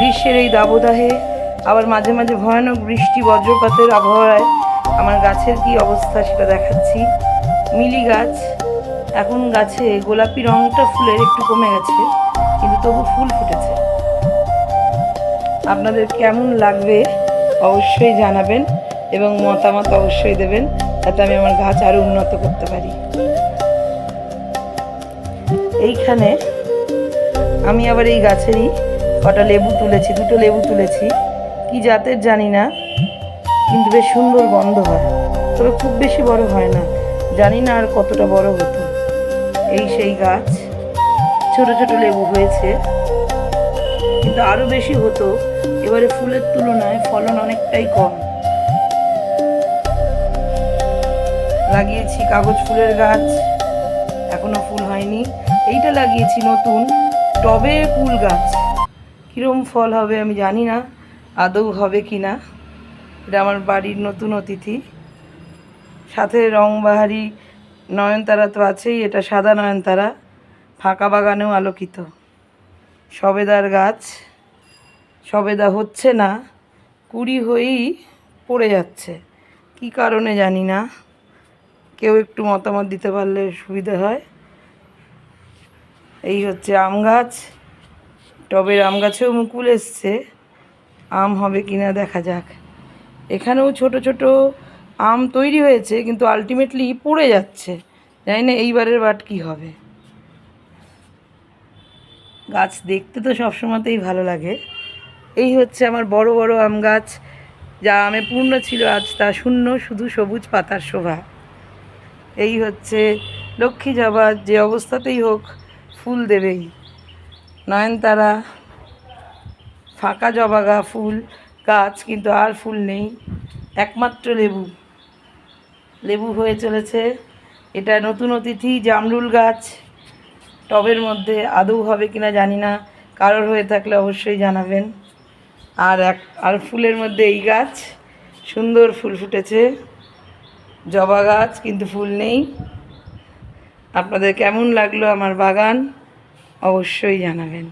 গ্রীষ্মের এই দাবদাহে আবার মাঝে মাঝে ভয়ানক বৃষ্টি বজ্রপাতের আবহাওয়ায় আমার গাছের কি অবস্থা সেটা দেখাচ্ছি। মিলি গাছ, এখন গাছে গোলাপি রঙটা ফুলের একটু কমে গেছে, কিন্তু তবু ফুল ফুটেছে। আপনাদের কেমন লাগবে অবশ্যই জানাবেন এবং মতামত অবশ্যই দেবেন, যাতে আমি আমার গাছ আরও উন্নত করতে পারি। এইখানে আমি আবার এই গাছেরই কটা লেবু তুলেছি, দুটো লেবু তুলেছি, কি জাতের জানি না, কিন্তু বেশ সুন্দর গন্ধ হয়, তবে খুব বেশি বড় হয় না, জানি না আর কতটা বড় হতো। এই সেই গাছ, ছোট ছোট লেবু হয়েছে, কিন্তু আরও বেশি হতো। এবারে ফুলের তুলনায় ফলন অনেকটাই কম। লাগিয়েছি কাগজ ফুলের গাছ, এখনো ফুল হয়নি। এইটা লাগিয়েছি নতুন টবে ফুল গাছ, কীরকম ফল হবে আমি জানি না, আদৌ হবে কি না। এটা আমার বাড়ির নতুন অতিথি, সাথে রংবাহারি নয়নতারা তো আছেই, এটা সাদা নয়নতারা, ফাঁকা বাগানেও আলোকিত। সবেদার গাছ, সবেদা হচ্ছে না, কুড়ি হয়েই পড়ে যাচ্ছে, কি কারণে জানি না, কেউ একটু মতামত দিতে পারলে সুবিধা হয়। এই হচ্ছে আম গাছ, টবের আম গাছেও মুকুল এসছে, আম হবে কিনা দেখা যাক। এখানেও ছোট ছোট আম তৈরি হয়েছে, কিন্তু আলটিমেটলি পড়ে যাচ্ছে, জানি না এইবারের বাট কী হবে। গাছ দেখতে তো সবসময়তেই ভালো লাগে। এই হচ্ছে আমার বড় বড় আম গাছ, যা আমে পূর্ণ ছিল আজ তা শূন্য, শুধু সবুজ পাতার শোভা। এই হচ্ছে লক্ষ্মী জবা, যে অবস্থাতেই হোক ফুল দেবেই। নয়নতারা, ফাঁকা জবা ফুল গাছ, কিন্তু আর ফুল নেই, একমাত্র লেবু, লেবু হয়ে চলেছে। এটা নতুন অতিথি জামরুল গাছ, টবের মধ্যে আদৌ হবে কিনা জানি না, কারোর হয়ে থাকলে অবশ্যই জানাবেন। আর ফুলের মধ্যে এই গাছ, সুন্দর ফুল ফুটেছে, জবা গাছ, কিন্তু ফুল নেই। আপনাদের কেমন লাগলো আমার বাগান অবশ্যই জানাবেন।